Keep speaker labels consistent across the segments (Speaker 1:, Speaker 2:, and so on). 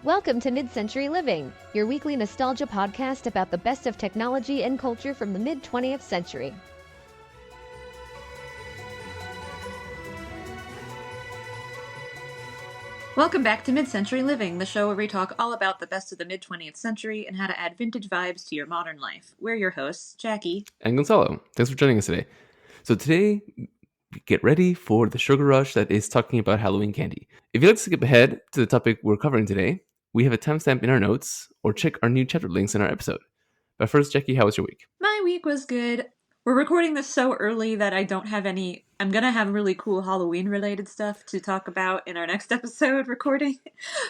Speaker 1: Welcome to Midcentury Living, your weekly nostalgia podcast about the best of technology and culture from the mid-20th century.
Speaker 2: Welcome back to Midcentury Living, the show where we talk all about the best of the mid-20th century and how to add vintage vibes to your modern life. We're your hosts, Jackie
Speaker 3: and Gonzalo. Thanks for joining us today. So today, get ready for the sugar rush that is talking about Halloween candy. If you'd like to skip ahead to the topic we're covering today, we have a timestamp in our notes, or check our new chapter links in our episode. But first, Jackie, how was your week?
Speaker 2: My week was good. We're recording this so early that I don't have any... I'm going to have really cool Halloween-related stuff to talk about in our next episode recording.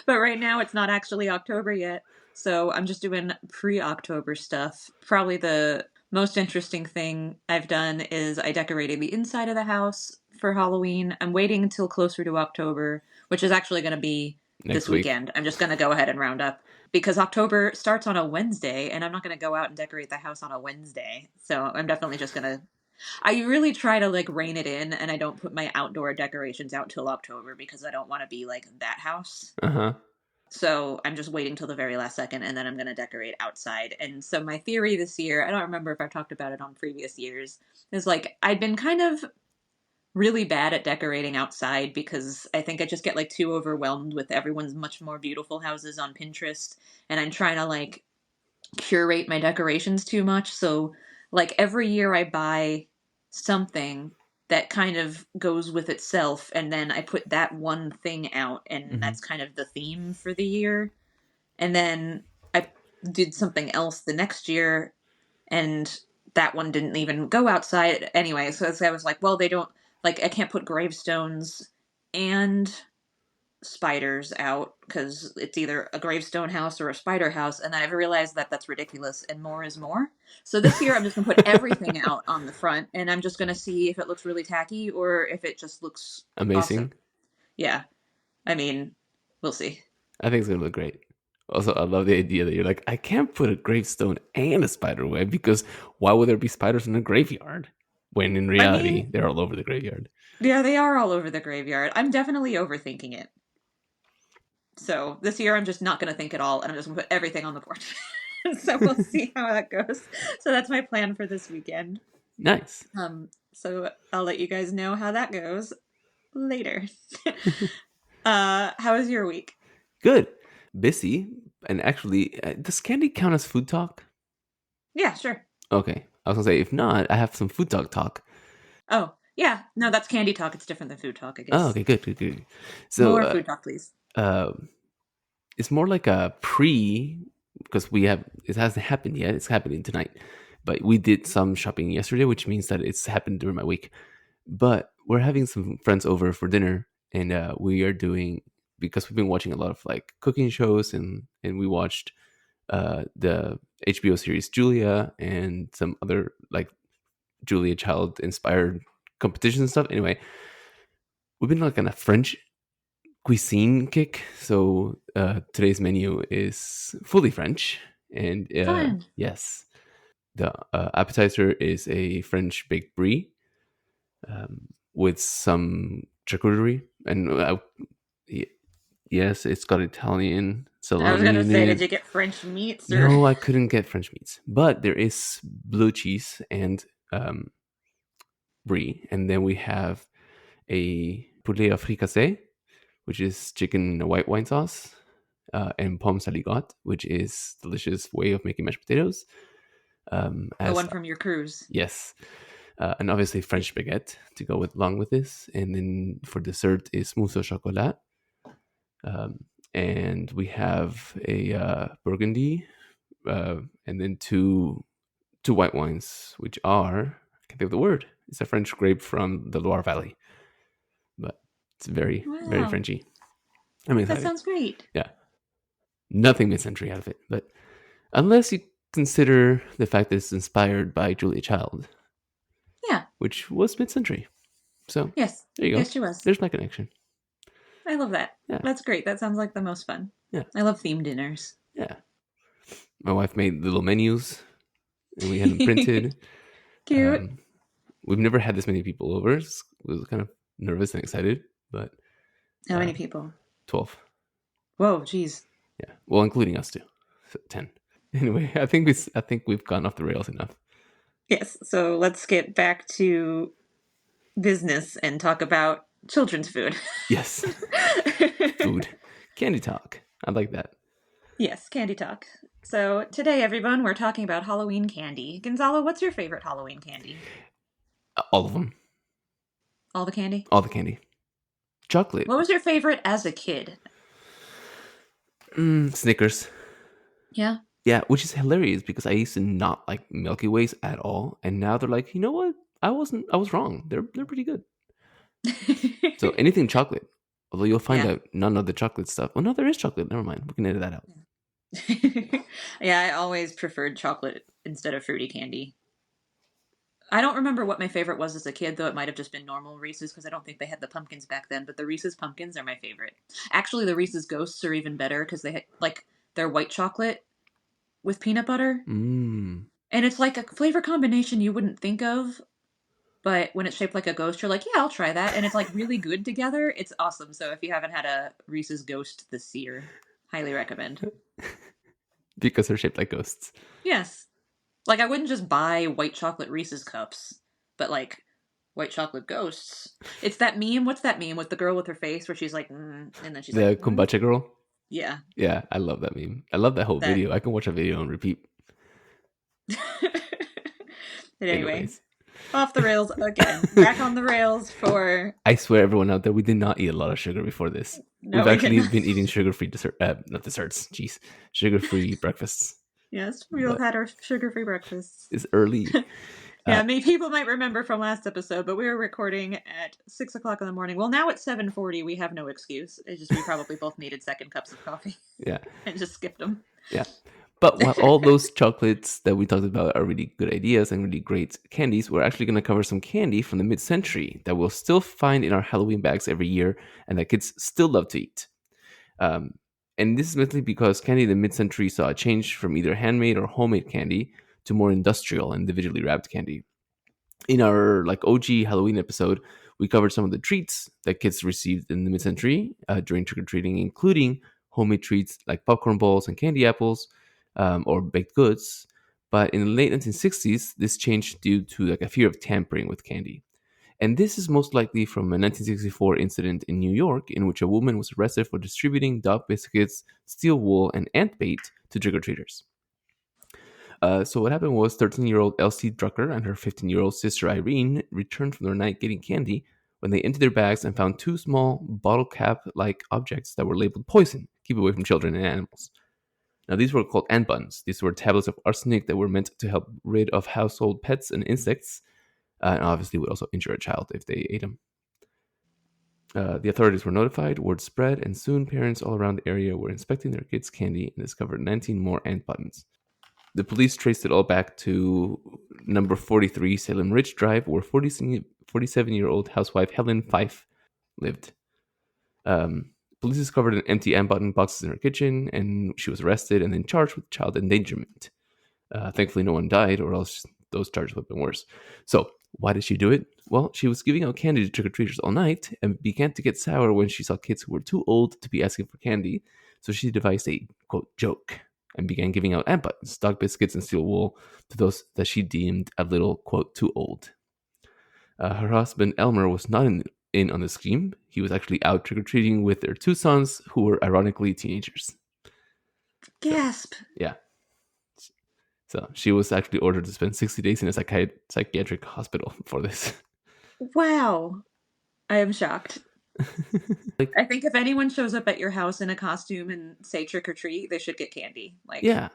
Speaker 2: But right now, it's not actually October yet. So I'm just doing pre-October stuff. Probably the most interesting thing I've done is I decorated the inside of the house for Halloween. I'm waiting until closer to October, which is actually going to be this weekend. I'm just going to go ahead and round up. Because October starts on a Wednesday, and I'm not going to go out and decorate the house on a Wednesday. So I'm definitely just going to... I really try to, rein it in, and I don't put my outdoor decorations out till October, because I don't want to be like that house.
Speaker 3: Uh-huh.
Speaker 2: So I'm just waiting till the very last second, and then I'm going to decorate outside. And so my theory this year, I don't remember if I've talked about it on previous years, is I'd been kind of really bad at decorating outside because I think I just get too overwhelmed with everyone's much more beautiful houses on Pinterest, and I'm trying to curate my decorations too much. So every year I buy something that kind of goes with itself, and then I put that one thing out, and that's kind of the theme for the year. And then I did something else the next year, and that one didn't even go outside anyway. So I was well, they don't I can't put gravestones and spiders out because it's either a gravestone house or a spider house. And then I've realized that that's ridiculous and more is more. So this year I'm just going to put everything out on the front, and I'm just going to see if it looks really tacky or if it just looks
Speaker 3: amazing.
Speaker 2: Awesome. Yeah. I mean, we'll see.
Speaker 3: I think it's going to look great. Also, I love the idea that you're I can't put a gravestone and a spider web because why would there be spiders in a graveyard? When in reality, they're all over the graveyard.
Speaker 2: Yeah, they are all over the graveyard. I'm definitely overthinking it. So this year I'm just not going to think at all, and I'm just going to put everything on the porch. So we'll see how that goes. So that's my plan for this weekend.
Speaker 3: Nice.
Speaker 2: So I'll let you guys know how that goes later. How was your week?
Speaker 3: Good. Busy. And actually, does candy count as food talk?
Speaker 2: Yeah, sure.
Speaker 3: Okay. I was going to say, if not, I have some food talk.
Speaker 2: Oh, yeah. No, that's candy talk. It's different than food talk, I guess.
Speaker 3: Oh, okay. Good. So,
Speaker 2: more food talk, please.
Speaker 3: It's more like a because it hasn't happened yet. It's happening tonight. But we did some shopping yesterday, which means that it's happened during my week. But we're having some friends over for dinner, and we are doing, because we've been watching a lot of cooking shows, and we watched the HBO series Julia and some other Julia Child inspired competitions and stuff. Anyway, we've been on a French cuisine kick. So today's menu is fully French, and yes, the appetizer is a French baked brie with some charcuterie, and yes, it's got Italian salami.
Speaker 2: I was gonna say, did you get French meats? Or...
Speaker 3: No, I couldn't get French meats, but there is blue cheese and brie, and then we have a poulet fricassé, which is chicken in a white wine sauce, and pomme saligotte, which is delicious way of making mashed potatoes.
Speaker 2: The one from your cruise.
Speaker 3: Yes. And obviously French baguette to go along with this. And then for dessert is mousse au chocolat. And we have a burgundy, and then two white wines, which are, I can't think of the word. It's a French grape from the Loire Valley. But it's very, very Frenchy. I mean,
Speaker 2: that sounds great.
Speaker 3: Yeah. Nothing mid-century out of it. But unless you consider the fact that it's inspired by Julia Child.
Speaker 2: Yeah.
Speaker 3: Which was mid-century. So,
Speaker 2: yes.
Speaker 3: There you go.
Speaker 2: Yes, she was.
Speaker 3: There's my connection.
Speaker 2: I love that. Yeah. That's great. That sounds like the most fun.
Speaker 3: Yeah.
Speaker 2: I love themed dinners.
Speaker 3: Yeah. My wife made little menus, and we had them printed.
Speaker 2: Cute.
Speaker 3: We've never had this many people over. I was kind of nervous and excited, but...
Speaker 2: How many people?
Speaker 3: 12.
Speaker 2: Whoa, geez.
Speaker 3: Yeah. Well, including us too. So 10. Anyway, I think we've gone off the rails enough.
Speaker 2: Yes, so let's get back to business and talk about children's food.
Speaker 3: Yes. Food. Candy talk. I like that.
Speaker 2: Yes, candy talk. So today, everyone, we're talking about Halloween candy. Gonzalo, what's your favorite Halloween candy?
Speaker 3: All of them.
Speaker 2: All the candy?
Speaker 3: All the candy. Chocolate.
Speaker 2: What was your favorite as a kid?
Speaker 3: Snickers.
Speaker 2: Yeah.
Speaker 3: Yeah, which is hilarious because I used to not like Milky Ways at all, and now they're like, you know what? I was wrong. They're pretty good. So anything chocolate. Although you'll find
Speaker 2: Yeah.
Speaker 3: out none of the chocolate stuff. Oh no, there is chocolate. Never mind. We can edit that out.
Speaker 2: Yeah, I always preferred chocolate instead of fruity candy. I don't remember what my favorite was as a kid, though it might have just been normal Reese's because I don't think they had the pumpkins back then. But the Reese's pumpkins are my favorite. Actually, the Reese's Ghosts are even better because they like they're white chocolate with peanut butter,
Speaker 3: Mm.
Speaker 2: and it's like a flavor combination you wouldn't think of. But when it's shaped like a ghost, you're like, yeah, I'll try that, and it's like really good together. It's awesome. So if you haven't had a Reese's Ghost this year, highly recommend.
Speaker 3: Because they're shaped like ghosts.
Speaker 2: Yes. Like, I wouldn't just buy white chocolate Reese's cups, but like white chocolate ghosts. It's that meme. What's that meme with the girl with her face where she's like, and then she's
Speaker 3: The
Speaker 2: like,
Speaker 3: kombucha girl.
Speaker 2: Yeah.
Speaker 3: Yeah, I love that meme. I love that whole
Speaker 2: That.
Speaker 3: video. I can watch a video on repeat.
Speaker 2: But anyway,
Speaker 3: Anyways,
Speaker 2: off the rails again. Back on the rails for.
Speaker 3: I swear, everyone out there, we did not eat a lot of sugar before this.
Speaker 2: No,
Speaker 3: We've
Speaker 2: we
Speaker 3: actually
Speaker 2: didn't.
Speaker 3: been eating sugar-free dessert, not desserts. Jeez, sugar-free breakfasts.
Speaker 2: Yes, we've had our sugar-free breakfasts.
Speaker 3: It's early.
Speaker 2: Yeah, people might remember from last episode, but we were recording at 6 o'clock in the morning. Well, now it's 7:40. We have no excuse. It's just we probably both needed second cups of coffee.
Speaker 3: Yeah.
Speaker 2: And just skipped them.
Speaker 3: Yeah. But while all those chocolates that we talked about are really good ideas and really great candies, we're actually going to cover some candy from the mid-century that we'll still find in our Halloween bags every year and that kids still love to eat. And this is mainly because candy in the mid-century saw a change from either handmade or homemade candy to more industrial and individually wrapped candy. In our OG Halloween episode, we covered some of the treats that kids received in the mid-century during trick-or-treating, including homemade treats like popcorn balls and candy apples or baked goods. But in the late 1960s, this changed due to a fear of tampering with candy. And this is most likely from a 1964 incident in New York in which a woman was arrested for distributing dog biscuits, steel wool, and ant bait to trick-or-treaters. So what happened was 13-year-old Elsie Drucker and her 15-year-old sister Irene returned from their night getting candy when they emptied their bags and found two small bottle cap-like objects that were labeled poison. Keep away from children and animals. Now, these were called ant buns. These were tablets of arsenic that were meant to help rid of household pets and insects, and obviously would also injure a child if they ate them. The authorities were notified, word spread, and soon parents all around the area were inspecting their kids' candy and discovered 19 more ant buttons. The police traced it all back to number 43 Salem Ridge Drive, where 47-year-old housewife Helen Fife lived. Police discovered an empty ant button boxes in her kitchen, and she was arrested and then charged with child endangerment. Thankfully, no one died, or else those charges would have been worse. So, why did she do it? Well, she was giving out candy to trick-or-treaters all night and began to get sour when she saw kids who were too old to be asking for candy. So she devised a, quote, joke and began giving out ant buttons, dog biscuits, and steel wool to those that she deemed a little, quote, too old. Her husband, Elmer, was not in on the scheme. He was actually out trick-or-treating with their two sons, who were ironically teenagers.
Speaker 2: Gasp.
Speaker 3: So, yeah. So she was actually ordered to spend 60 days in a psychiatric hospital for this.
Speaker 2: Wow. I am shocked. I think if anyone shows up at your house in a costume and say trick or treat, they should get candy.
Speaker 3: Yeah.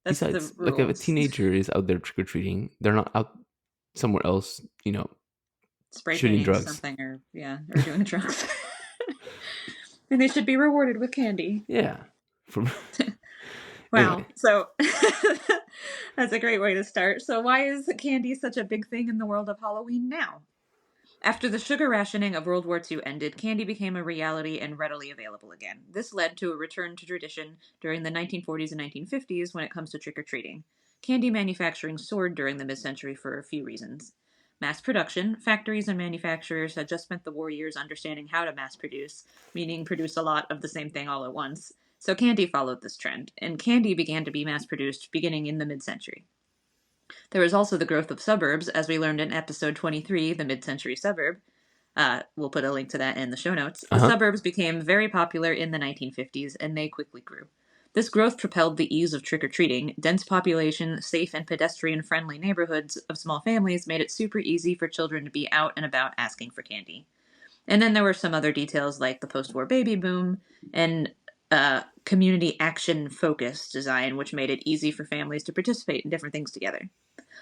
Speaker 2: That's
Speaker 3: Besides,
Speaker 2: the rules.
Speaker 3: if a teenager is out there trick-or-treating, they're not out somewhere else,
Speaker 2: spray
Speaker 3: shooting
Speaker 2: painting
Speaker 3: drugs.
Speaker 2: Something or doing drugs. And they should be rewarded with candy.
Speaker 3: Yeah.
Speaker 2: Wow.
Speaker 3: Anyway.
Speaker 2: So that's a great way to start. So why is candy such a big thing in the world of Halloween now? After the sugar rationing of World War II ended, candy became a reality and readily available again. This led to a return to tradition during the 1940s and 1950s when it comes to trick-or-treating. Candy manufacturing soared during the mid-century for a few reasons. Mass production. Factories and manufacturers had just spent the war years understanding how to mass produce, meaning produce a lot of the same thing all at once. So candy followed this trend, and candy began to be mass-produced beginning in the mid-century. There was also the growth of suburbs, as we learned in episode 23, the mid-century suburb. We'll put a link to that in the show notes. The suburbs became very popular in the 1950s, and they quickly grew. This growth propelled the ease of trick-or-treating. Dense population, safe and pedestrian-friendly neighborhoods of small families made it super easy for children to be out and about asking for candy. And then there were some other details like the post-war baby boom and community action-focused design, which made it easy for families to participate in different things together.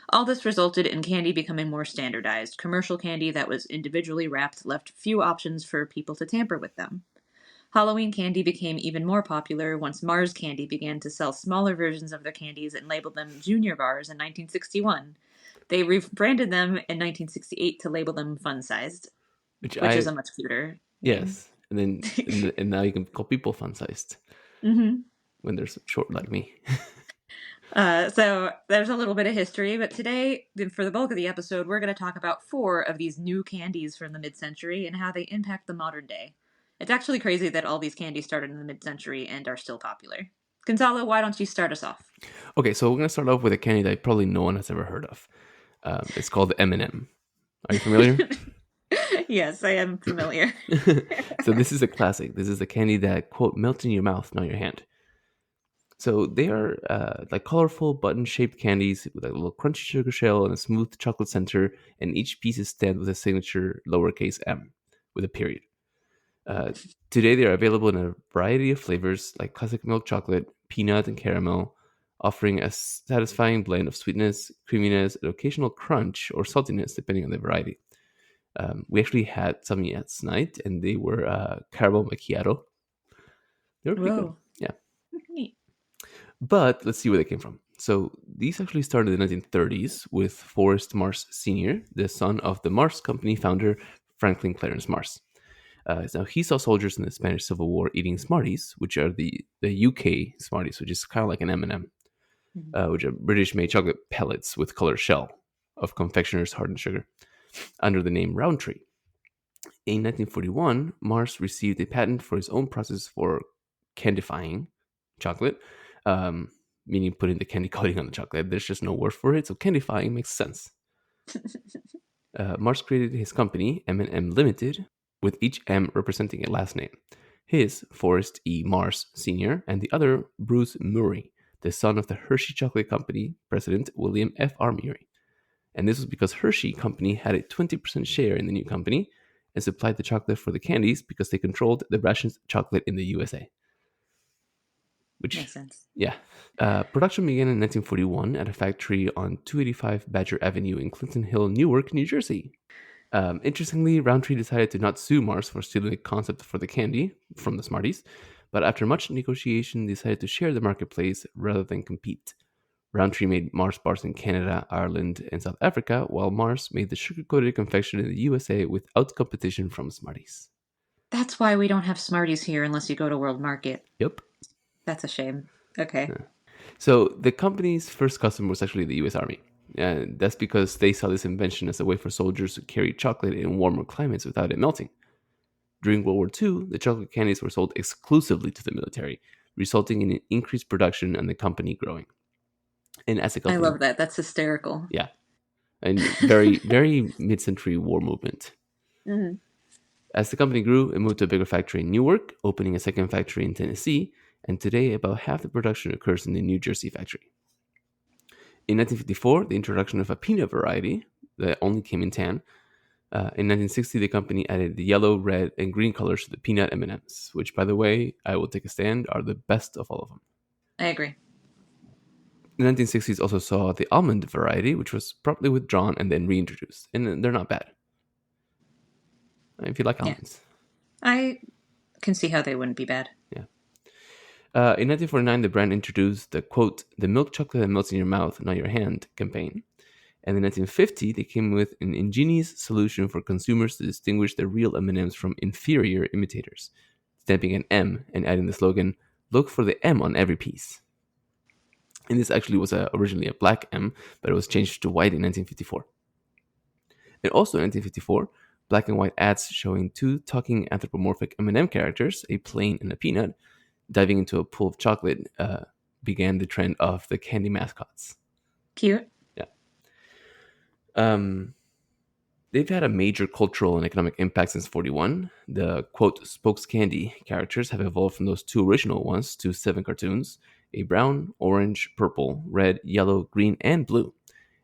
Speaker 2: All this resulted in candy becoming more standardized. Commercial candy that was individually wrapped left few options for people to tamper with them. Halloween candy became even more popular once Mars Candy began to sell smaller versions of their candies and labeled them Junior Bars in 1961. They rebranded them in 1968 to label them fun-sized, which is a much cuter name.
Speaker 3: Yes, and then and now you can call people fun-sized when they're short like me.
Speaker 2: So there's a little bit of history, but today, for the bulk of the episode, we're going to talk about 4 of these new candies from the mid-century and how they impact the modern day. It's actually crazy that all these candies started in the mid-century and are still popular. Gonzalo, why don't you start us off?
Speaker 3: Okay, so we're going to start off with a candy that probably no one has ever heard of. It's called M&M. Are you familiar?
Speaker 2: Yes, I am familiar.
Speaker 3: So this is a classic. This is a candy that, quote, melts in your mouth, not your hand. So they are like colorful button-shaped candies with a little crunchy sugar shell and a smooth chocolate center, and each piece is stamped with a signature lowercase m with a period. Today they are available in a variety of flavors like classic milk chocolate, peanut, and caramel, offering a satisfying blend of sweetness, creaminess, and occasional crunch or saltiness depending on the variety. We actually had some last night, and they were caramel macchiato. They were pretty good. Yeah.
Speaker 2: Neat.
Speaker 3: But let's see where they came from. So these actually started in the 1930s with Forrest Mars Sr., the son of the Mars Company founder Franklin Clarence Mars. Now he saw soldiers in the Spanish Civil War eating Smarties, which are the UK Smarties, which is kind of like an M&M, which are British-made chocolate pellets with colored shell of confectioner's hardened sugar, under the name Roundtree. In 1941, Mars received a patent for his own process for candifying chocolate, meaning putting the candy coating on the chocolate. There's just no word for it, so candifying makes sense. Mars created his company, M&M Limited, with each M representing a last name. His, Forrest E. Mars Sr., and the other, Bruce Murray, the son of the Hershey Chocolate Company president, William F. R. Murray. And this was because Hershey Company had a 20% share in the new company and supplied the chocolate for the candies because they controlled the rations of chocolate in the USA. Which
Speaker 2: makes sense.
Speaker 3: Yeah. Production began in 1941 at a factory on 285 Badger Avenue in Clinton Hill, Newark, New Jersey. Interestingly, Roundtree decided to not sue Mars for stealing the concept for the candy from the Smarties, but after much negotiation, decided to share the marketplace rather than compete. Roundtree made Mars bars in Canada, Ireland, and South Africa, while Mars made the sugar-coated confection in the USA without competition from Smarties.
Speaker 2: That's why we don't have Smarties here unless you go to World Market.
Speaker 3: Yep.
Speaker 2: That's a shame. Okay.
Speaker 3: Yeah. So the company's first customer was actually the U.S. Army. And that's because they saw this invention as a way for soldiers to carry chocolate in warmer climates without it melting. During World War II, the chocolate candies were sold exclusively to the military, resulting in an increased production and the company growing. And as a company,
Speaker 2: I love that. That's hysterical.
Speaker 3: Yeah. And very, very mid-century war movement.
Speaker 2: Mm-hmm.
Speaker 3: As the company grew, it moved to a bigger factory in Newark, opening a second factory in Tennessee, and today about half the production occurs in the New Jersey factory. In 1954, the introduction of a peanut variety that only came in tan. In 1960, the company added the yellow, red, and green colors to the peanut M&Ms, which, by the way, I will take a stand, are the best of all of them.
Speaker 2: I agree.
Speaker 3: The 1960s also saw the almond variety, which was promptly withdrawn and then reintroduced, and they're not bad. If you like almonds.
Speaker 2: I can see how they wouldn't be bad.
Speaker 3: Yeah. In 1949, the brand introduced the, quote, the milk chocolate that melts in your mouth, not your hand campaign. And in 1950, they came with an ingenious solution for consumers to distinguish the real M&Ms from inferior imitators, stamping an M and adding the slogan, look for the M on every piece. And this actually was originally a black M, but it was changed to white in 1954. And also in 1954, black and white ads showing two talking anthropomorphic M&M characters, a plain and a peanut, diving into a pool of chocolate began the trend of the candy mascots.
Speaker 2: Cute.
Speaker 3: Yeah. They've had a major cultural and economic impact since 41. The, quote, spokes candy characters have evolved from those 2 original ones to 7 cartoons, a brown, orange, purple, red, yellow, green, and blue.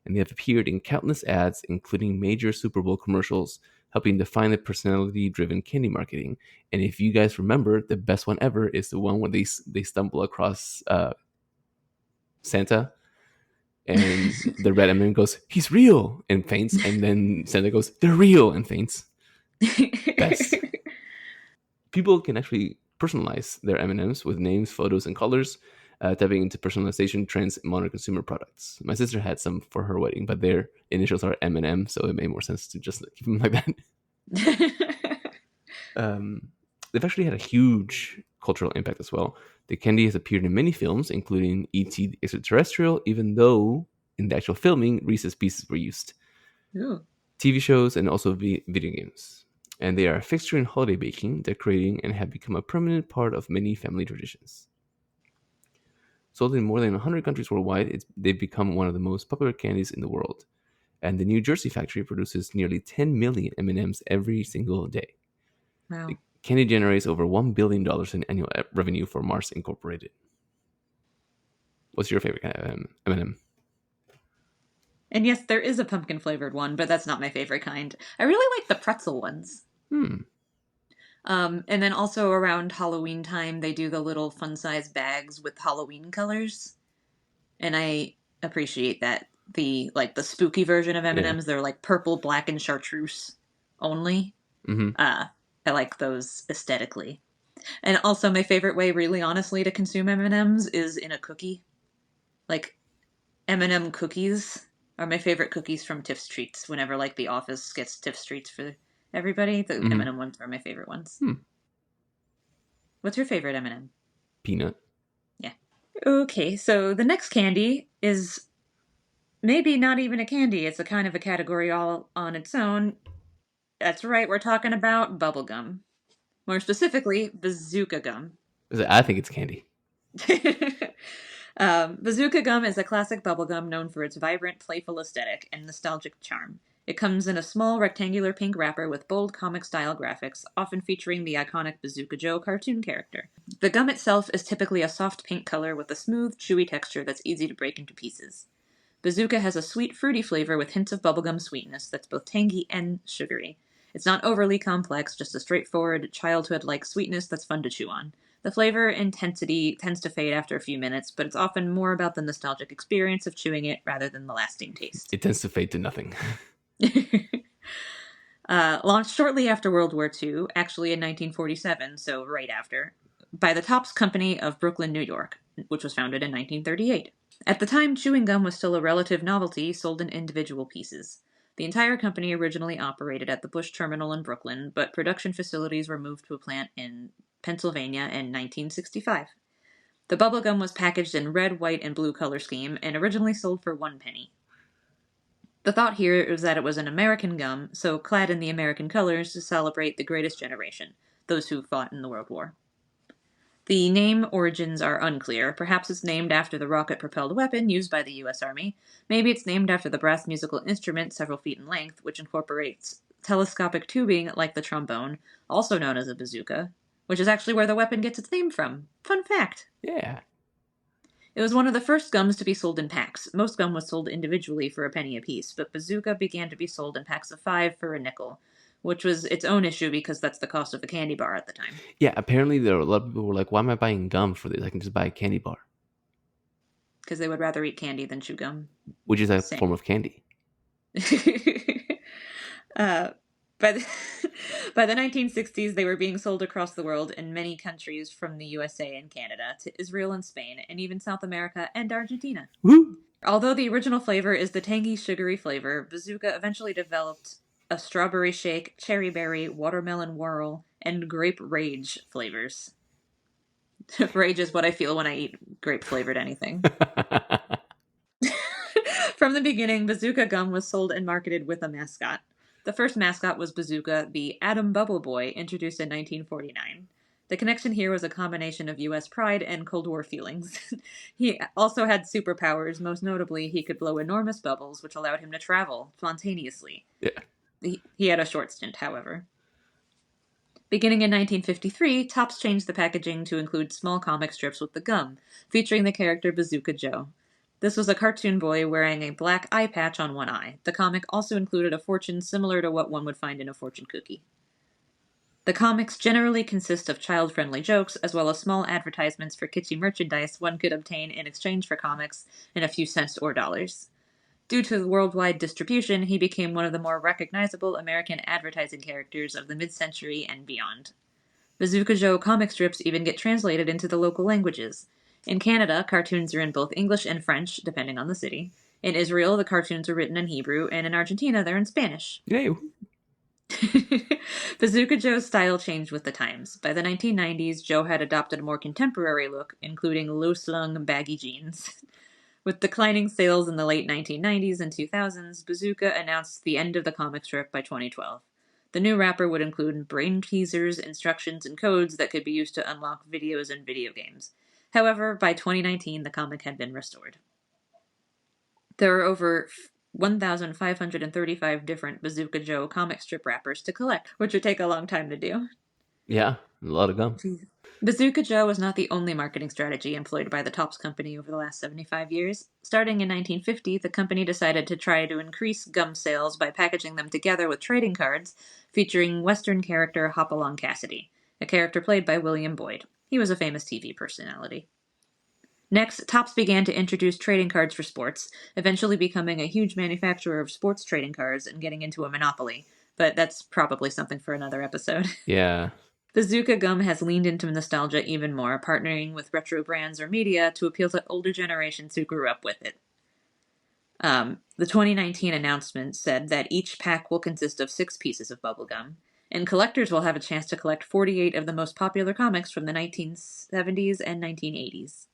Speaker 3: And they have appeared in countless ads, including major Super Bowl commercials, helping define the personality-driven candy marketing. And if you guys remember, the best one ever is the one where they stumble across Santa, and the red M&M goes, "He's real," and faints, and then Santa goes, "They're real," and faints. Best. People can actually personalize their M&Ms with names, photos, and colors, tapping into personalization trends in modern consumer products. My sister had some for her wedding, but their initials are M&M, so it made more sense to just keep them like that. They've actually had a huge cultural impact as well. The candy has appeared in many films, including E.T. the Extraterrestrial, even though in the actual filming, Reese's Pieces were used.
Speaker 2: Ooh.
Speaker 3: TV shows, and also video games. And they are a fixture in holiday baking, decorating, and have become a permanent part of many family traditions. Sold in more than 100 countries worldwide, they've become one of the most popular candies in the world. And the New Jersey factory produces nearly 10 million M&Ms every single day.
Speaker 2: Wow.
Speaker 3: The candy generates over $1 billion in annual revenue for Mars Incorporated. What's your favorite kind of M&M?
Speaker 2: And yes, there is a pumpkin flavored one, but that's not my favorite kind. I really like the pretzel ones. And then also around Halloween time, they do the little fun-sized bags with Halloween colors. And I appreciate that. The spooky version of M&Ms, they're like purple, black, and chartreuse only.
Speaker 3: Mm-hmm.
Speaker 2: I like those aesthetically. And also my favorite way, really honestly, to consume M&Ms is in a cookie. Like, M&M cookies are my favorite cookies from Tiff's Treats. Whenever, like, The Office gets Tiff's Treats for everybody, the M&M ones are my favorite ones. What's your favorite M&M?
Speaker 3: Peanut.
Speaker 2: Yeah. Okay, so the next candy is maybe not even a candy. It's a kind of a category all on its own. That's right, we're talking about bubblegum. More specifically, bazooka gum.
Speaker 3: I think it's candy.
Speaker 2: Bazooka gum is a classic bubblegum known for its vibrant, playful aesthetic and nostalgic charm. It comes in a small, rectangular pink wrapper with bold comic-style graphics, often featuring the iconic Bazooka Joe cartoon character. The gum itself is typically a soft pink color with a smooth, chewy texture that's easy to break into pieces. Bazooka has a sweet, fruity flavor with hints of bubblegum sweetness that's both tangy and sugary. It's not overly complex, just a straightforward, childhood-like sweetness that's fun to chew on. The flavor intensity tends to fade after a few minutes, but it's often more about the nostalgic experience of chewing it rather than the lasting taste.
Speaker 3: It tends to fade to nothing.
Speaker 2: Launched shortly after World War II, actually in 1947, so right after, by the Topps Company of Brooklyn, New York, which was founded in 1938. At the time, chewing gum was still a relative novelty, sold in individual pieces. The entire company originally operated at the Bush Terminal in Brooklyn, but production facilities were moved to a plant in Pennsylvania in 1965. The bubblegum was packaged in red, white, and blue color scheme and originally sold for 1 penny. The thought here is that it was an American gum, so clad in the American colors to celebrate the greatest generation, those who fought in the World War. The name origins are unclear. Perhaps it's named after the rocket-propelled weapon used by the U.S. Army. Maybe it's named after the brass musical instrument several feet in length, which incorporates telescopic tubing like the trombone, also known as a bazooka, which is actually where the weapon gets its name from. Fun fact.
Speaker 3: Yeah.
Speaker 2: It was one of the first gums to be sold in packs. Most gum was sold individually for a penny apiece, but bazooka began to be sold in packs of 5 for a nickel, which was its own issue because that's the cost of a candy bar at the time.
Speaker 3: Yeah, apparently there were a lot of people who were like, why am I buying gum for this? I can just buy a candy bar.
Speaker 2: Because they would rather eat candy than chew gum.
Speaker 3: Which is a form of candy.
Speaker 2: By the 1960s, they were being sold across the world in many countries from the USA and Canada to Israel and Spain, and even South America and Argentina.
Speaker 3: Woo!
Speaker 2: Although the original flavor is the tangy, sugary flavor, bazooka eventually developed a strawberry shake, cherry berry, watermelon whirl, and grape rage flavors. Rage is what I feel when I eat grape-flavored anything. From the beginning, bazooka gum was sold and marketed with a mascot. The first mascot was Bazooka, the Atom Bubble Boy, introduced in 1949. The connection here was a combination of U.S. pride and Cold War feelings. He also had superpowers. Most notably, he could blow enormous bubbles, which allowed him to travel spontaneously.
Speaker 3: Yeah.
Speaker 2: He had a short stint, however. Beginning in 1953, Topps changed the packaging to include small comic strips with the gum, featuring the character Bazooka Joe. This was a cartoon boy wearing a black eye patch on one eye. The comic also included a fortune similar to what one would find in a fortune cookie. The comics generally consist of child-friendly jokes, as well as small advertisements for kitschy merchandise one could obtain in exchange for comics in a few cents or dollars. Due to the worldwide distribution, he became one of the more recognizable American advertising characters of the mid-century and beyond. Bazooka Joe comic strips even get translated into the local languages. In Canada, cartoons are in both English and French, depending on the city. In Israel, the cartoons are written in Hebrew, and in Argentina, they're in Spanish.
Speaker 3: Yay.
Speaker 2: Bazooka Joe's style changed with the times. By the 1990s, Joe had adopted a more contemporary look, including low-slung, baggy jeans. With declining sales in the late 1990s and 2000s, Bazooka announced the end of the comic strip by 2012. The new wrapper would include brain teasers, instructions, and codes that could be used to unlock videos and video games. However, by 2019, the comic had been restored. There are over 1,535 different Bazooka Joe comic strip wrappers to collect, which would take a long time to do.
Speaker 3: Yeah, a lot of gum.
Speaker 2: Bazooka Joe was not the only marketing strategy employed by the Topps Company over the last 75 years. Starting in 1950, the company decided to try to increase gum sales by packaging them together with trading cards featuring Western character Hopalong Cassidy, a character played by William Boyd. He was a famous TV personality. Next, Topps began to introduce trading cards for sports, eventually becoming a huge manufacturer of sports trading cards and getting into a monopoly. But that's probably something for another episode.
Speaker 3: Yeah.
Speaker 2: Bazooka Gum has leaned into nostalgia even more, partnering with retro brands or media to appeal to older generations who grew up with it. The 2019 announcement said that each pack will consist of 6 pieces of bubblegum, and collectors will have a chance to collect 48 of the most popular comics from the 1970s and 1980s.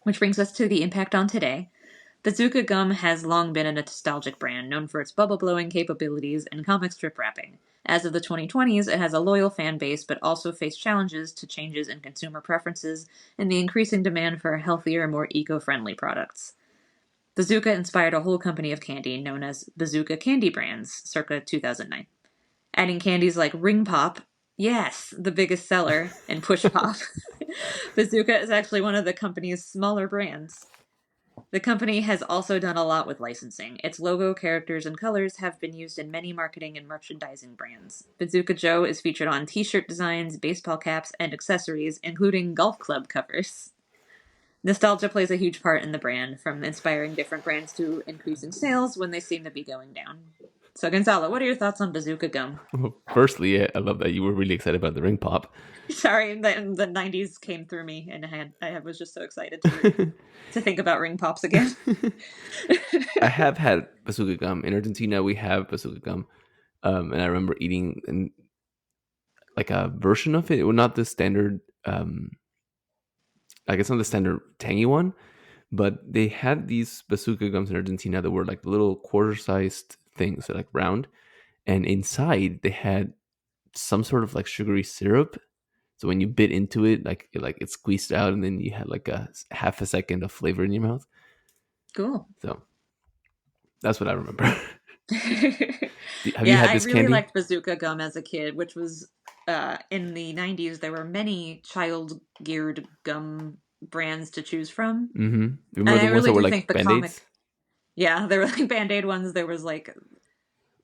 Speaker 2: Which brings us to the impact on today. Bazooka Gum has long been a nostalgic brand, known for its bubble-blowing capabilities and comic strip wrapping. As of the 2020s, it has a loyal fan base, but also faced challenges to changes in consumer preferences and the increasing demand for healthier, more eco-friendly products. Bazooka inspired a whole company of candy known as Bazooka Candy Brands, circa 2009. Adding candies like Ring Pop, yes, the biggest seller, and Push Pop. Bazooka is actually one of the company's smaller brands. The company has also done a lot with licensing. Its logo, characters, and colors have been used in many marketing and merchandising brands. Bazooka Joe is featured on t-shirt designs, baseball caps, and accessories, including golf club covers. Nostalgia plays a huge part in the brand, from inspiring different brands to increasing sales when they seem to be going down. So, Gonzalo, what are your thoughts on Bazooka Gum?
Speaker 3: Well, firstly, I love that you were really excited about the ring pop.
Speaker 2: Sorry, the 90s came through me, and I was just so excited to think about ring pops again.
Speaker 3: I have had Bazooka Gum. In Argentina, we have Bazooka Gum. And I remember eating like a version of it. It was not the standard, I guess not the standard tangy one, but they had these Bazooka Gums in Argentina that were like little quarter-sized things, like round. And inside, they had some sort of like sugary syrup. So when you bit into it, like it squeezed out, and then you had like a half a second of flavor in your mouth.
Speaker 2: Cool.
Speaker 3: So that's what I remember. Have
Speaker 2: Yeah,
Speaker 3: you had
Speaker 2: I
Speaker 3: this
Speaker 2: really
Speaker 3: candy?
Speaker 2: liked Bazooka Gum as a kid, which was in the 90s. There were many child-geared gum brands to choose from.
Speaker 3: Mm-hmm. Remember
Speaker 2: And
Speaker 3: the
Speaker 2: I
Speaker 3: ones
Speaker 2: really
Speaker 3: that were
Speaker 2: do
Speaker 3: like
Speaker 2: think the
Speaker 3: Band-Aids?
Speaker 2: comic. Yeah, there were like Band-Aid ones. There was like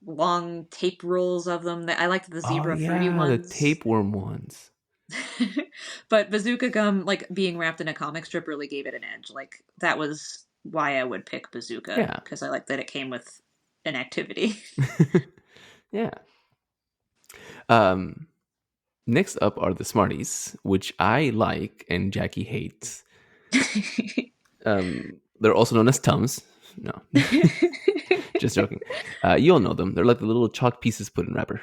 Speaker 2: long tape rolls of them. I liked the zebra fruity
Speaker 3: the
Speaker 2: ones.
Speaker 3: tapeworm ones.
Speaker 2: But Bazooka Gum, like being wrapped in a comic strip, really gave it an edge. Like that was why I would pick Bazooka.
Speaker 3: Yeah.
Speaker 2: Because I liked that it came with an activity.
Speaker 3: Yeah. Next up are the Smarties, which I like and Jackie hates. They're also known as Tums. No. Just joking. You all know them. They're like the little chalk pieces put in wrapper.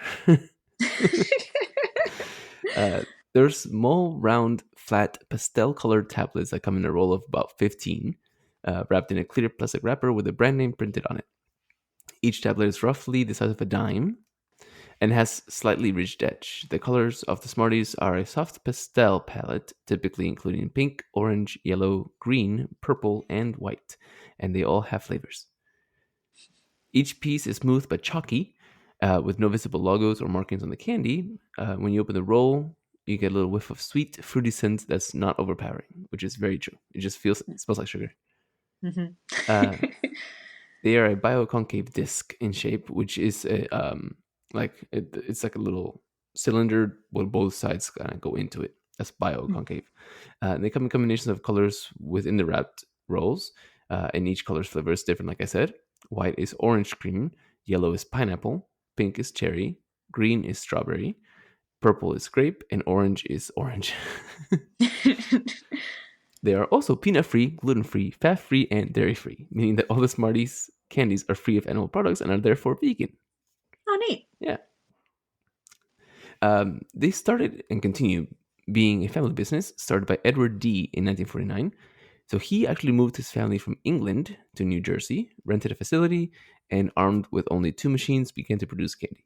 Speaker 3: They're small, round, flat, pastel-colored tablets that come in a roll of about 15, wrapped in a clear plastic wrapper with a brand name printed on it. Each tablet is roughly the size of a dime, and has slightly ridged edge. The colors of the Smarties are a soft pastel palette, typically including pink, orange, yellow, green, purple, and white, and they all have flavors. Each piece is smooth but chalky, with no visible logos or markings on the candy. When you open the roll, you get a little whiff of sweet, fruity scent that's not overpowering, which is very true. It just smells like sugar.
Speaker 2: Mm-hmm.
Speaker 3: Uh, they are a bioconcave disc in shape, which is it's like a little cylinder where both sides kind of go into it. That's bioconcave. They come in combinations of colors within the wrapped rolls, and each color's flavor is different. Like I said, white is orange cream, yellow is pineapple, pink is cherry, green is strawberry, purple is grape, and orange is orange. They are also peanut-free, gluten-free, fat-free, and dairy-free, meaning that all the Smarties candies are free of animal products and are therefore vegan.
Speaker 2: Oh, neat.
Speaker 3: Yeah. They started and continue being a family business started by Edward D. in 1949. So he actually moved his family from England to New Jersey, rented a facility, and armed with only 2 machines, began to produce candy.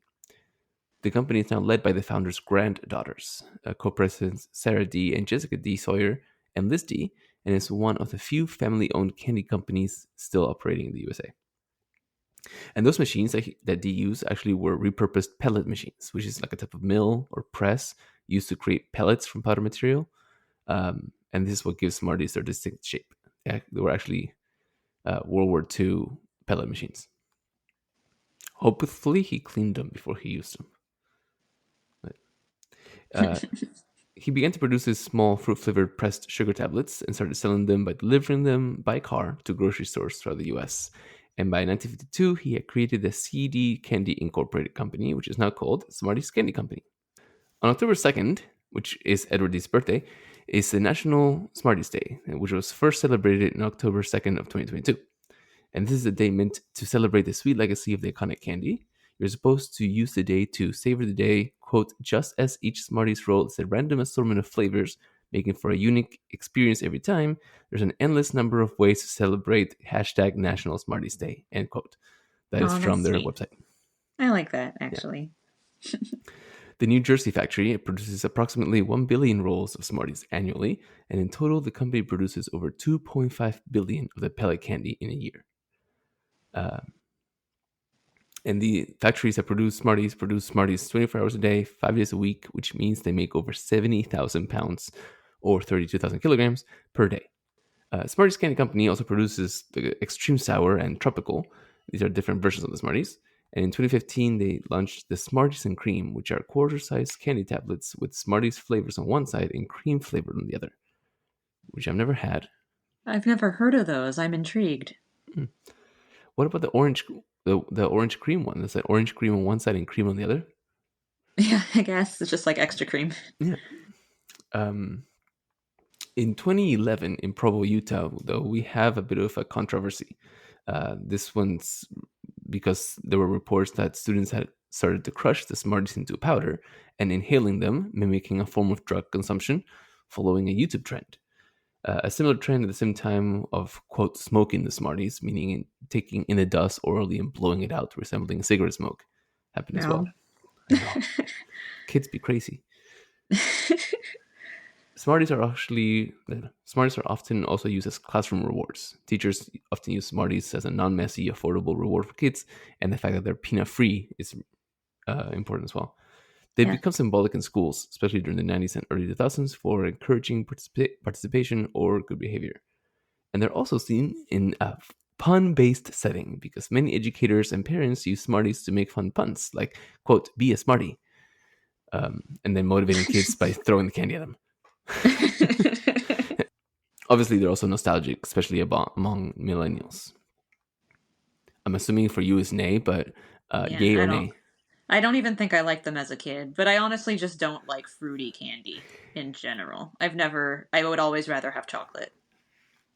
Speaker 3: The company is now led by the founder's granddaughters, co-presidents Sarah D. and Jessica D. Sawyer, and Liz D., and is one of the few family-owned candy companies still operating in the USA. And those machines that D used actually were repurposed pellet machines, which is like a type of mill or press used to create pellets from powder material. And this is what gives Smarties their distinct shape. They were actually World War II pellet machines. Hopefully, he cleaned them before he used them. He began to produce his small fruit-flavored pressed sugar tablets and started selling them by delivering them by car to grocery stores throughout the U.S. And by 1952, he had created the CD Candy Incorporated Company, which is now called Smarties Candy Company. On October 2nd, which is Edward D's birthday, is the National Smarties Day, which was first celebrated on October 2nd of 2022. And this is a day meant to celebrate the sweet legacy of the iconic candy. You're supposed to use the day to savor the day, quote, just as each Smarties roll is a random assortment of flavors, making for a unique experience every time. There's an endless number of ways to celebrate hashtag National Smarties Day, end quote. That is from their website.
Speaker 2: I like that, actually.
Speaker 3: Yeah. The New Jersey factory produces approximately 1 billion rolls of Smarties annually, and in total, the company produces over 2.5 billion of the pellet candy in a year. And the factories that produce Smarties 24 hours a day, 5 days a week, which means they make over 70,000 pounds or 32,000 kilograms per day. Smarties Candy Company also produces the Extreme Sour and Tropical. These are different versions of the Smarties. And in 2015, they launched the Smarties and Cream, which are quarter-sized candy tablets with Smarties flavors on one side and cream flavor on the other, which I've never had.
Speaker 2: I've never heard of those. I'm intrigued.
Speaker 3: What about the orange cream one? Is that orange cream on one side and cream on the other?
Speaker 2: Yeah, I guess it's just like extra cream.
Speaker 3: Yeah. In 2011, in Provo, Utah, though, we have a bit of a controversy. This one's because there were reports that students had started to crush the Smarties into powder and inhaling them, mimicking a form of drug consumption, following a YouTube trend. A similar trend at the same time of, quote, smoking the Smarties, meaning taking in the dust orally and blowing it out, resembling cigarette smoke, happened as well. I know. Kids be crazy. Smarties are often also used as classroom rewards. Teachers often use Smarties as a non-messy, affordable reward for kids, and the fact that they're peanut-free is important as well. They become symbolic in schools, especially during the 90s and early 2000s, for encouraging participation or good behavior. And they're also seen in a pun-based setting because many educators and parents use Smarties to make fun puns, like, quote, be a Smartie, and then motivating kids by throwing the candy at them. Obviously, they're also nostalgic, especially among millennials. I'm assuming for you is nay, but yay or nay?
Speaker 2: I don't even think I liked them as a kid, but I honestly just don't like fruity candy in general. I would always rather have chocolate.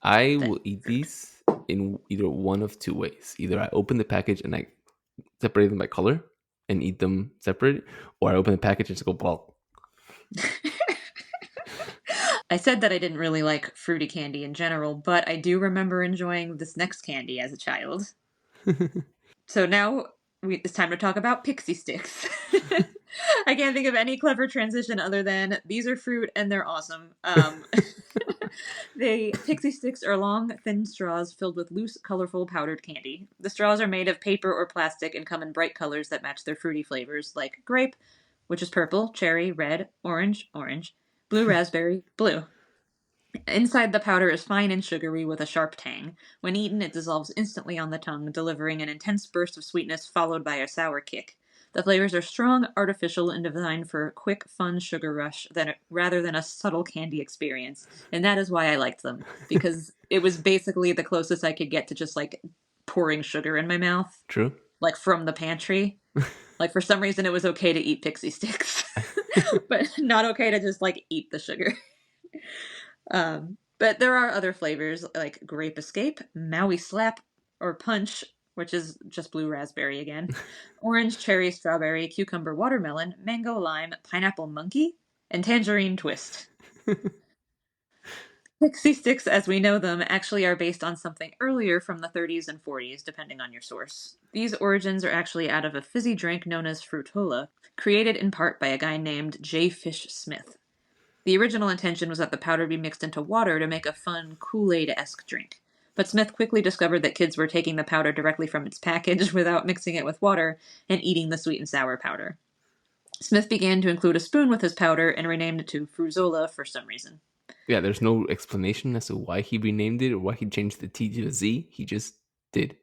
Speaker 3: I will eat these in either one of two ways. Either I open the package and I separate them by color and eat them separate, or I open the package and just go bulk.
Speaker 2: I said that I didn't really like fruity candy in general, but I do remember enjoying this next candy as a child. So now it's time to talk about pixie sticks. I can't think of any clever transition other than these are fruit and they're awesome. Pixie sticks are long, thin straws filled with loose, colorful powdered candy. The straws are made of paper or plastic and come in bright colors that match their fruity flavors, like grape, which is purple, cherry, red, orange, blue raspberry, blue. Inside the powder is fine and sugary with a sharp tang. When eaten, it dissolves instantly on the tongue, delivering an intense burst of sweetness followed by a sour kick. The flavors are strong, artificial, and designed for a quick, fun sugar rush rather than a subtle candy experience. And that is why I liked them, because it was basically the closest I could get to just like pouring sugar in my mouth,
Speaker 3: True.
Speaker 2: like from the pantry. Like for some reason, it was okay to eat pixie sticks, but not okay to just like eat the sugar. But there are other flavors like Grape Escape, Maui Slap, or Punch, which is just blue raspberry again, orange, cherry, strawberry, cucumber, watermelon, mango, lime, pineapple monkey, and tangerine twist. Pixie sticks, as we know them, actually are based on something earlier from the 30s and 40s, depending on your source. These origins are actually out of a fizzy drink known as Fruitola, created in part by a guy named J. Fish Smith. The original intention was that the powder be mixed into water to make a fun Kool-Aid-esque drink. But Smith quickly discovered that kids were taking the powder directly from its package without mixing it with water and eating the sweet and sour powder. Smith began to include a spoon with his powder and renamed it to Fruzola for some reason.
Speaker 3: Yeah, there's no explanation as to why he renamed it or why he changed the T to a Z. He just did.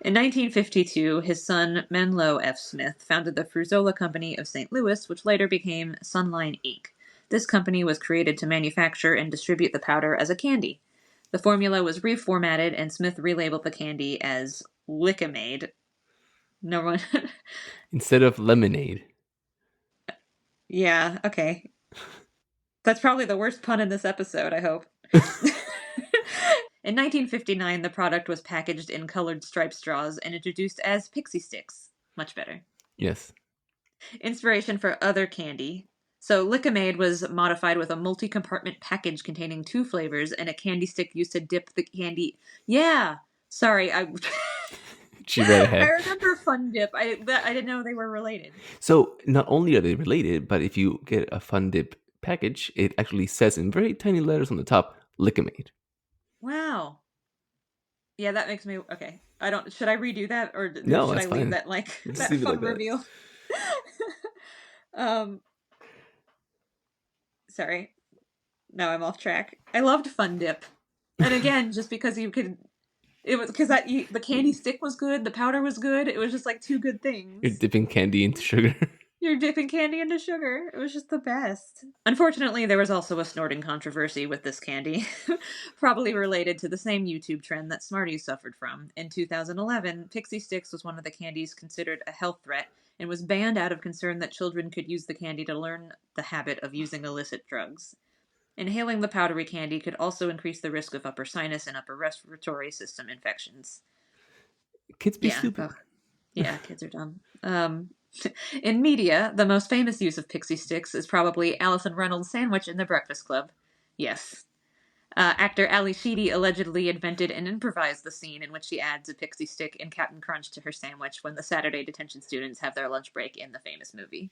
Speaker 2: In 1952, his son, Menlo F. Smith, founded the Fruzola Company of St. Louis, which later became Sunline Inc. This company was created to manufacture and distribute the powder as a candy. The formula was reformatted, and Smith relabeled the candy as Lickimade. No one...
Speaker 3: Instead of lemonade.
Speaker 2: Yeah, okay. That's probably the worst pun in this episode, I hope. In 1959, the product was packaged in colored striped straws and introduced as Pixie Sticks. Much better.
Speaker 3: Yes.
Speaker 2: Inspiration for other candy. So Lickimade was modified with a multi-compartment package containing 2 flavors and a candy stick used to dip the candy. Yeah! Sorry,
Speaker 3: She read ahead.
Speaker 2: I remember Fun Dip. I didn't know they were related.
Speaker 3: So not only are they related, but if you get a Fun Dip package, it actually says in very tiny letters on the top, Lickimade.
Speaker 2: Wow. Yeah, that makes me okay. Should I redo that or
Speaker 3: No,
Speaker 2: should I
Speaker 3: that's
Speaker 2: leave
Speaker 3: fine.
Speaker 2: that like
Speaker 3: Just
Speaker 2: that
Speaker 3: leave it
Speaker 2: fun
Speaker 3: like that.
Speaker 2: reveal? Sorry. Now I'm off track. I loved Fun Dip. And again, just because it was because the candy stick was good, the powder was good. It was just like 2 good things.
Speaker 3: You're dipping candy into sugar.
Speaker 2: You're dipping candy into sugar. It was just the best. Unfortunately, there was also a snorting controversy with this candy, probably related to the same YouTube trend that Smarties suffered from. In 2011, Pixie Sticks was one of the candies considered a health threat and was banned out of concern that children could use the candy to learn the habit of using illicit drugs. Inhaling the powdery candy could also increase the risk of upper sinus and upper respiratory system infections.
Speaker 3: Kids be stupid.
Speaker 2: Ugh. Yeah, kids are dumb. In media, the most famous use of Pixie Sticks is probably Alison Reynolds' sandwich in The Breakfast Club. Yes. Actor Ali Sheedy allegedly invented and improvised the scene in which she adds a Pixie Stick and Captain Crunch to her sandwich when the Saturday detention students have their lunch break in the famous movie.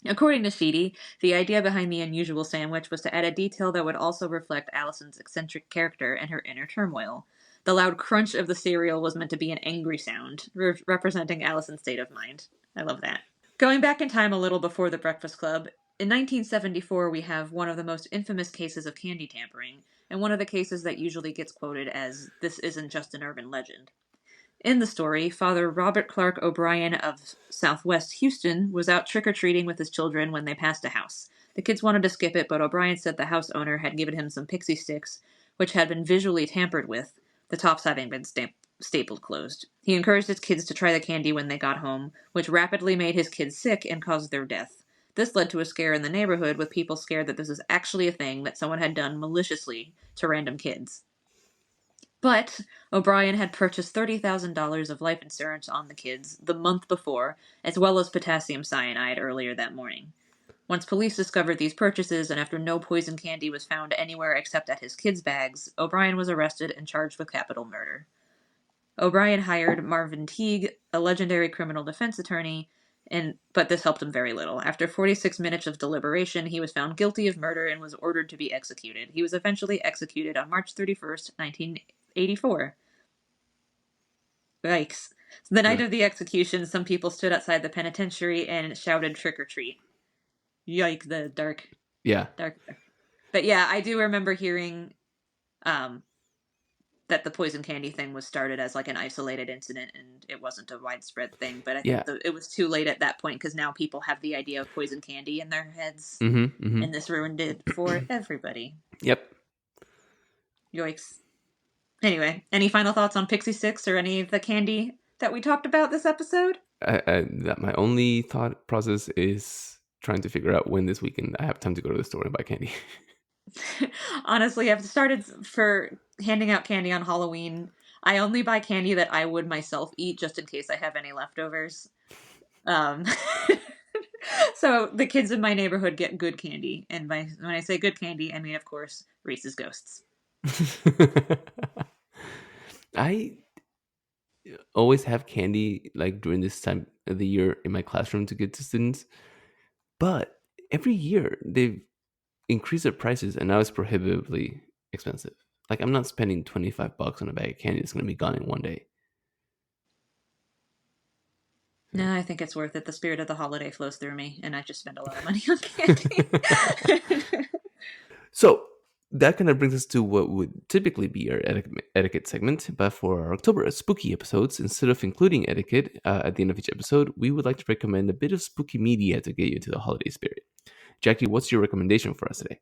Speaker 2: According to Sheedy, the idea behind the unusual sandwich was to add a detail that would also reflect Alison's eccentric character and her inner turmoil. The loud crunch of the cereal was meant to be an angry sound, representing Alison's state of mind. I love that. Going back in time a little before The Breakfast Club, in 1974 we have one of the most infamous cases of candy tampering, and one of the cases that usually gets quoted as, "This isn't just an urban legend." In the story, Father Robert Clark O'Brien of Southwest Houston was out trick-or-treating with his children when they passed a house. The kids wanted to skip it, but O'Brien said the house owner had given him some Pixie Sticks, which had been visually tampered with, the tops having been stapled closed. He encouraged his kids to try the candy when they got home, which rapidly made his kids sick and caused their death. This led to a scare in the neighborhood, with people scared that this was actually a thing that someone had done maliciously to random kids. But O'Brien had purchased $30,000 of life insurance on the kids the month before, as well as potassium cyanide earlier that morning. Once police discovered these purchases, and after no poison candy was found anywhere except at his kids' bags, O'Brien was arrested and charged with capital murder. O'Brien hired Marvin Teague, a legendary criminal defense attorney, but this helped him very little. After 46 minutes of deliberation, he was found guilty of murder and was ordered to be executed. He was eventually executed on March 31st, 1984. Yikes. The night of the execution, some people stood outside the penitentiary and shouted "trick or treat." Yike, the dark.
Speaker 3: Yeah.
Speaker 2: Dark. But yeah, I do remember hearing that the poison candy thing was started as like an isolated incident and it wasn't a widespread thing. But I think it was too late at that point because now people have the idea of poison candy in their heads. And this ruined it for everybody.
Speaker 3: Yep.
Speaker 2: Yikes. Anyway, any final thoughts on Pixie Sticks or any of the candy that we talked about this episode?
Speaker 3: My only thought process is trying to figure out when this weekend I have time to go to the store and buy candy.
Speaker 2: Honestly, I've started for handing out candy on Halloween. I only buy candy that I would myself eat just in case I have any leftovers. So the kids in my neighborhood get good candy. And when I say good candy, I mean, of course, Reese's Ghosts.
Speaker 3: I always have candy like during this time of the year in my classroom to give to students. But every year they've increased their prices and now it's prohibitively expensive. Like I'm not spending $25 on a bag of candy that's going to be gone in one day.
Speaker 2: No, I think it's worth it. The spirit of the holiday flows through me and I just spend a lot of money on candy.
Speaker 3: So that kind of brings us to what would typically be our etiquette segment. But for our October spooky episodes, instead of including etiquette at the end of each episode, we would like to recommend a bit of spooky media to get you into the holiday spirit. Jackie, what's your recommendation for us today?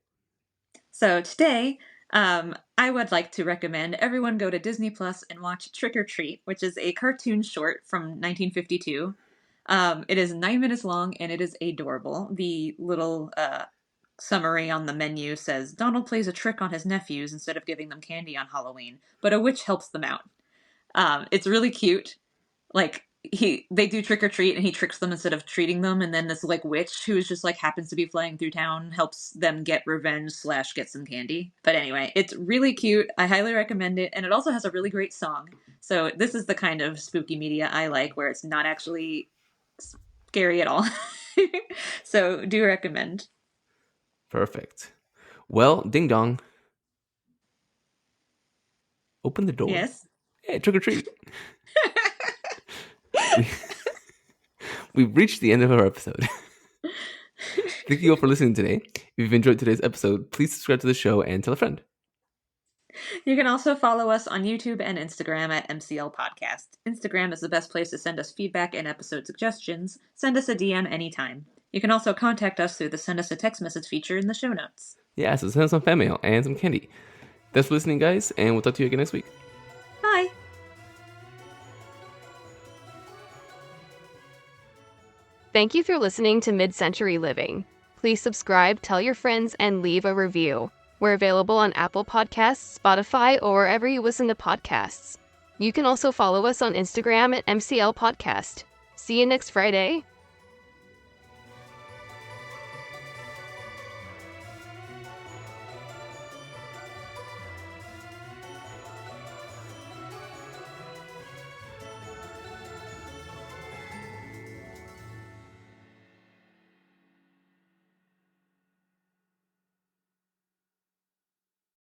Speaker 2: So today, I would like to recommend everyone go to Disney Plus and watch Trick or Treat, which is a cartoon short from 1952. It is 9 minutes long and it is adorable. The little summary on the menu says, Donald plays a trick on his nephews instead of giving them candy on Halloween, but a witch helps them out. It's really cute. Like, they do trick or treat and he tricks them instead of treating them, and then this like witch who's just like happens to be flying through town helps them get revenge / get some candy. But anyway, it's really cute. I highly recommend it, and it also has a really great song. So this is the kind of spooky media I like, where it's not actually scary at all. So do recommend.
Speaker 3: Perfect. Well, ding dong. Open the door.
Speaker 2: Yes.
Speaker 3: Hey, trick or treat. We've reached the end of our episode. Thank you all for listening today. If you've enjoyed today's episode, please subscribe to the show and tell a friend.
Speaker 2: You can also follow us on YouTube and Instagram at MCL Podcast. Instagram is the best place to send us feedback and episode suggestions. Send us a DM anytime. You can also contact us through the Send Us a Text Message feature in the show notes.
Speaker 3: Yeah, so send us some fan mail and some candy. Thanks for listening, guys, and we'll talk to you again next week.
Speaker 2: Bye!
Speaker 1: Thank you for listening to Midcentury Living. Please subscribe, tell your friends, and leave a review. We're available on Apple Podcasts, Spotify, or wherever you listen to podcasts. You can also follow us on Instagram at MCL Podcast. See you next Friday.